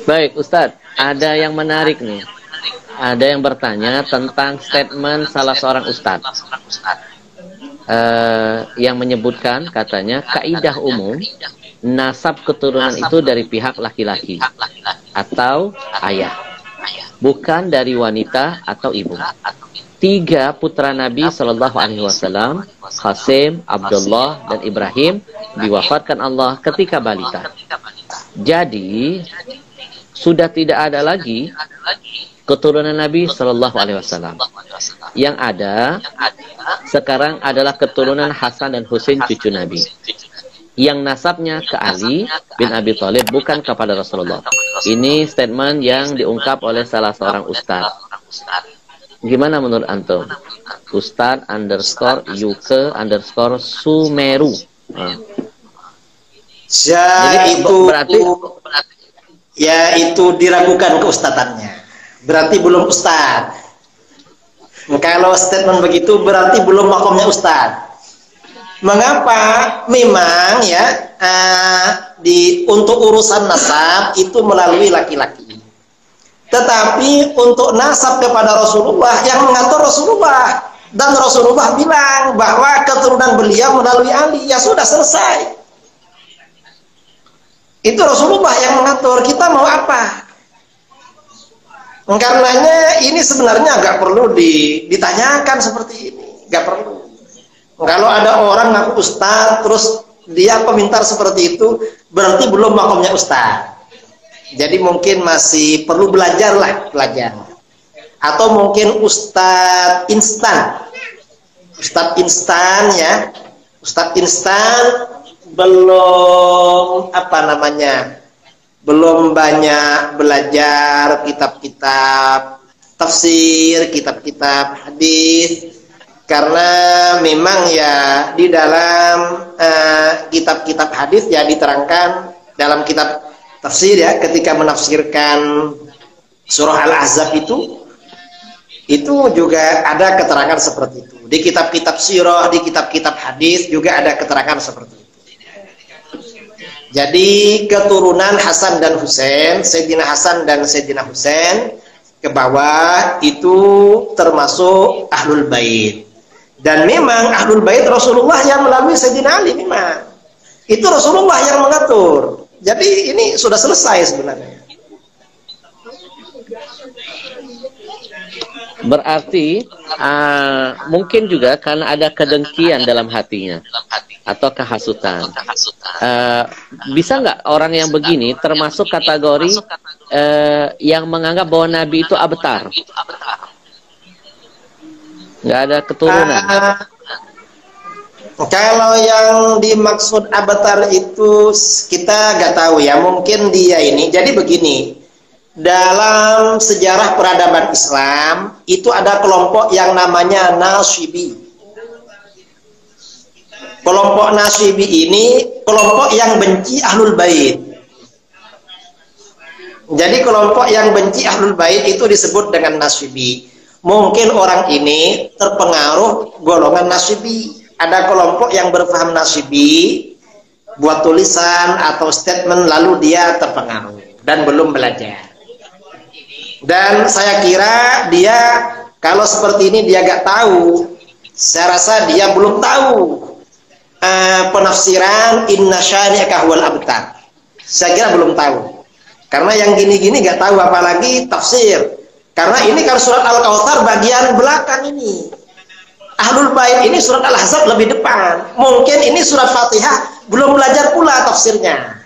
Baik, Ustadz, ada yang menarik nih. Ada yang bertanya tentang statement salah seorang ustadz yang menyebutkan katanya kaidah umum nasab keturunan itu dari pihak laki-laki atau ayah, bukan dari wanita atau ibu. 3 putra Nabi Shallallahu Alaihi Wasallam, Qasim, Abdullah, dan Ibrahim diwafatkan Allah ketika balita. Jadi sudah tidak ada lagi keturunan Nabi Shallallahu Alaihi Wasallam. Yang ada sekarang adalah keturunan Hasan dan Husain cucu Nabi, yang nasabnya ke Ali bin Abi Thalib, bukan kepada Rasulullah. Ini statement yang diungkap oleh salah seorang ustadz. Gimana menurut antum? Ustadz _UK_ Sumeru. Jadi itu berarti ya itu diragukan keustatannya. Berarti belum ustadz. Kalau statement begitu berarti belum makomnya ustadz. Mengapa? Memang ya untuk urusan nasab itu melalui laki-laki. Tetapi untuk nasab kepada Rasulullah yang mengatur Rasulullah, dan Rasulullah bilang bahwa keturunan beliau melalui Ali. Ya sudah, selesai. Itu Rasulullah yang mengatur. Kita mau apa? Karenanya ini sebenarnya nggak perlu ditanyakan seperti ini, nggak perlu. Kalau ada orang ngaku ustadz terus dia pemintar seperti itu, berarti belum makomnya ustadz. Jadi mungkin masih perlu belajar atau mungkin ustadz instan ya, ustadz instan belum belum banyak belajar kitab-kitab tafsir, kitab-kitab hadis, karena memang ya di dalam kitab-kitab hadis ya diterangkan dalam kitab tafsir ya, ketika menafsirkan surah Al-Ahzab itu juga ada keterangan seperti itu. Di kitab-kitab sirah, di kitab-kitab hadis juga ada keterangan seperti itu. Jadi keturunan Hasan dan Husain, Sayyidina Hasan dan Sayyidina Husain ke bawah itu termasuk Ahlul Bait. Dan memang Ahlul Bait Rasulullah yang melalui Sayyidina Ali, memang. Itu Rasulullah yang mengatur. Jadi ini sudah selesai sebenarnya. Berarti mungkin juga karena ada kedengkian dalam hatinya atau kehasutan. Bisa nggak orang yang begini termasuk kategori yang menganggap bahwa Nabi itu abtar, nggak ada keturunan? Kalau yang dimaksud abtar itu kita nggak tahu ya, mungkin dia ini. Jadi begini, dalam sejarah peradaban Islam itu ada kelompok yang namanya Nasyibi. Kelompok Nasyibi ini kelompok yang benci Ahlul Bait. Jadi kelompok yang benci Ahlul Bait itu disebut dengan Nasyibi. Mungkin orang ini terpengaruh golongan Nasyibi. Ada kelompok yang berpaham Nasyibi, buat tulisan atau statement lalu dia terpengaruh dan belum belajar. Dan saya kira dia kalau seperti ini dia gak tahu. Saya rasa dia belum tahu penafsiran inna syari'aka huwal abtar. Saya kira belum tahu. Karena yang gini-gini gak tahu, apalagi tafsir. Karena ini kan surat Al-Kautsar bagian belakang ini. Ahlul Bait ini surat Al-Ahzab lebih depan. Mungkin ini surat Fatihah belum belajar pula tafsirnya.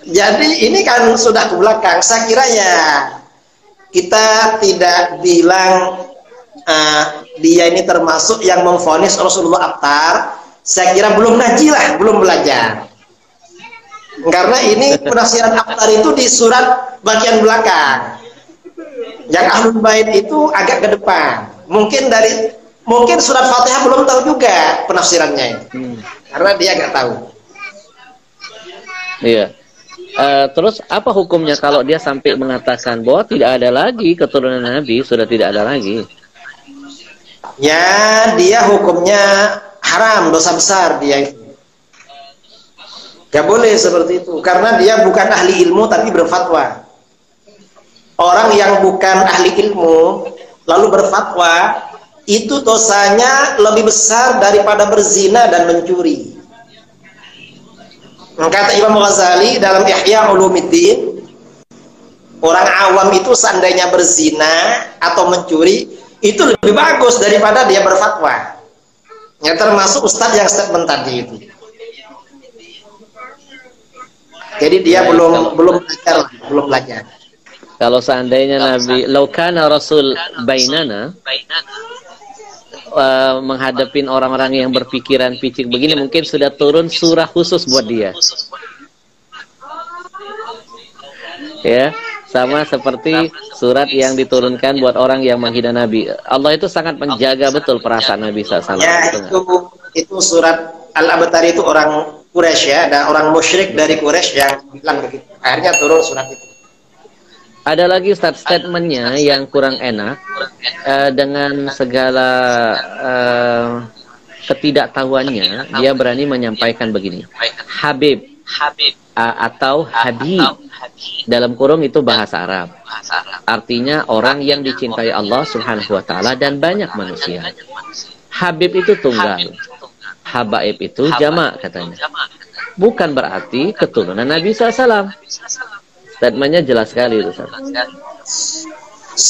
Jadi ini kan sudah ke belakang. Saya kira ya kita tidak bilang dia ini termasuk yang memvonis Rasulullah abtar. Saya kira belum ngaji lah, belum belajar. Karena ini penafsiran abtar itu di surat bagian belakang. Yang Ahlul Bait itu agak ke depan. Mungkin surat Fatihah belum tahu juga penafsirannya karena dia nggak tahu. Iya. Terus apa hukumnya kalau dia sampai mengatakan bahwa tidak ada lagi keturunan Nabi, sudah tidak ada lagi? Ya, dia hukumnya haram, dosa besar dia itu. Gak boleh seperti itu, karena dia bukan ahli ilmu tapi berfatwa. Orang yang bukan ahli ilmu lalu berfatwa, itu dosanya lebih besar daripada berzina dan mencuri. Kata Imam Ghazali dalam Ihya Ulumuddin, orang awam itu seandainya berzina atau mencuri itu lebih bagus daripada dia berfatwa. Ya, termasuk ustadz yang statement tadi itu. Jadi dia belum belajar. Kalau seandainya Nabi laukana Rasul bainana, menghadapin orang-orang yang berpikiran picik begini, mungkin sudah turun surah khusus buat dia. Ya, sama seperti surat yang diturunkan buat orang yang menghina Nabi. Allah itu sangat menjaga betul perasaan Nabi SAW. Ya, itu surat Al-Abtar itu orang Quraisy ya, ada orang musyrik dari Quraisy yang bilang begitu. Akhirnya turun surat itu. Ada lagi statementnya yang kurang enak, dengan segala ketidaktahuannya, dia berani menyampaikan begini. Habib atau Habib dalam kurung itu bahasa Arab. Artinya orang yang dicintai Allah Subhanahu wa taala dan banyak manusia. Habib itu tunggal. Habaib itu jamak katanya. Bukan berarti keturunan Nabi SAW. Statementnya jelas sekali itu.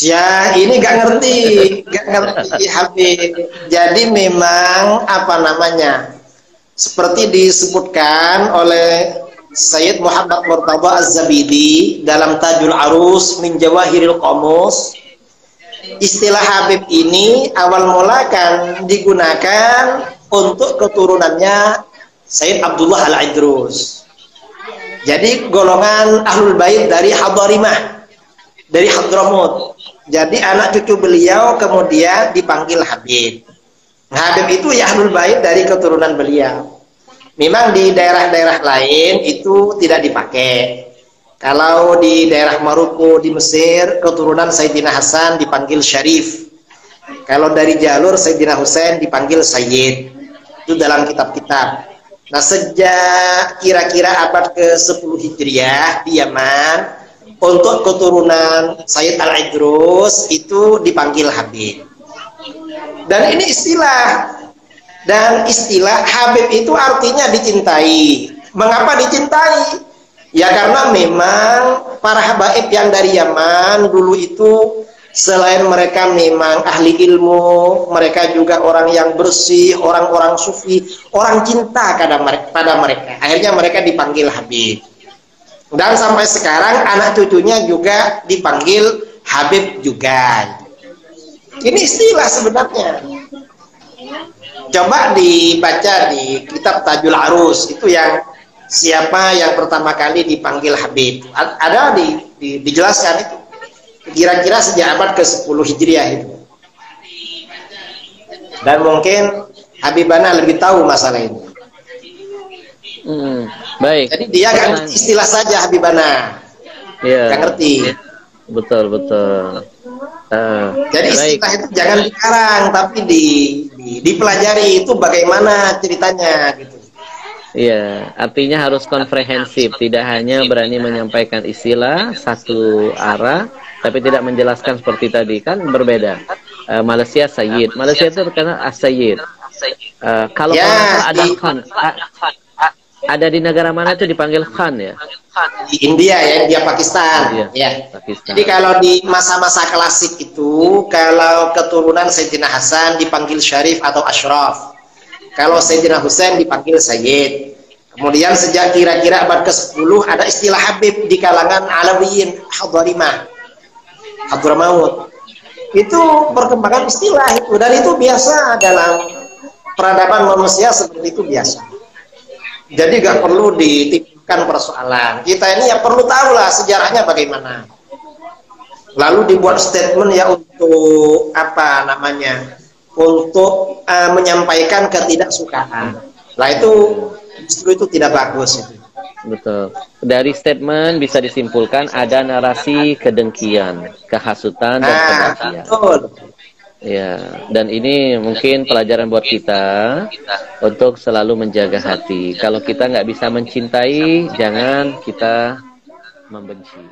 Ya, ini gak ngerti Habib. Jadi memang apa namanya? Seperti disebutkan oleh Sayyid Muhammad Murtada Az-Zabidi dalam Tajul Arus min Jawahiril Qamus, istilah Habib ini awal mula kan digunakan untuk keturunannya Sayyid Abdullah Al-Idrus. Jadi golongan Ahlul Bait dari Hadarimah, dari Hadramut. Jadi anak cucu beliau kemudian dipanggil Habib. Habib itu ya Ahlul Bait dari keturunan beliau. Memang di daerah-daerah lain itu tidak dipakai. Kalau di daerah Maroko di Mesir, keturunan Sayyidina Hasan dipanggil Syarif. Kalau dari jalur Sayyidina Husain dipanggil Sayyid. Itu dalam kitab-kitab. Nah, sejak kira-kira abad ke-10 Hijriah di Yaman, untuk keturunan Sayyid Al-Idrus itu dipanggil Habib. Dan ini istilah. Dan istilah Habib itu artinya dicintai. Mengapa dicintai? Ya karena memang para habaib yang dari Yaman dulu itu selain mereka memang ahli ilmu, mereka juga orang yang bersih, orang-orang sufi, orang cinta pada mereka. Akhirnya mereka dipanggil Habib. Dan sampai sekarang anak cucunya juga dipanggil Habib juga. Ini istilah sebenarnya. Coba dibaca di kitab Tajul Arus, itu yang siapa yang pertama kali dipanggil Habib. Ada dijelaskan itu. Kira-kira sejak abad ke-10 Hijriah itu. Dan mungkin Habibana lebih tahu masalah ini. Baik. Jadi dia nggak ngerti istilah saja Habibana. Iya. Nggak ngerti. Betul. Jadi istilah itu jangan dikarang, tapi dipelajari itu bagaimana ceritanya gitu. Iya, artinya harus komprehensif, tidak hanya berani menyampaikan istilah satu arah, tapi tidak menjelaskan seperti tadi, kan berbeda. Malaysia Sayyid, Malaysia itu terkenal as-Sayyid. Kalau ya, ada Khan, ada di negara mana itu dipanggil Khan ya? Di India ya, India Pakistan. Ya. Pakistan. Jadi kalau di masa-masa klasik itu, kalau keturunan Sayyidina Hasan dipanggil Syarif atau Ashraf. Kalau Sayyidina Husain dipanggil Sayyid. Kemudian sejak kira-kira abad ke-10 ada istilah Habib di kalangan Alawiyin, Hadarimah, Hadramaut. Itu perkembangan istilah itu, dan itu biasa dalam peradaban manusia, seperti itu biasa. Jadi gak perlu ditimbulkan persoalan. Kita ini ya perlu tahulah sejarahnya bagaimana. Lalu dibuat statement ya untuk apa namanya? Untuk menyampaikan ketidaksukaan. Nah itu justru itu tidak bagus itu. Betul. Dari statement bisa disimpulkan ada narasi kedengkian, kehasutan dan kebencian. Betul. Ya, dan ini mungkin pelajaran buat kita untuk selalu menjaga hati. Kalau kita nggak bisa mencintai, jangan kita membenci.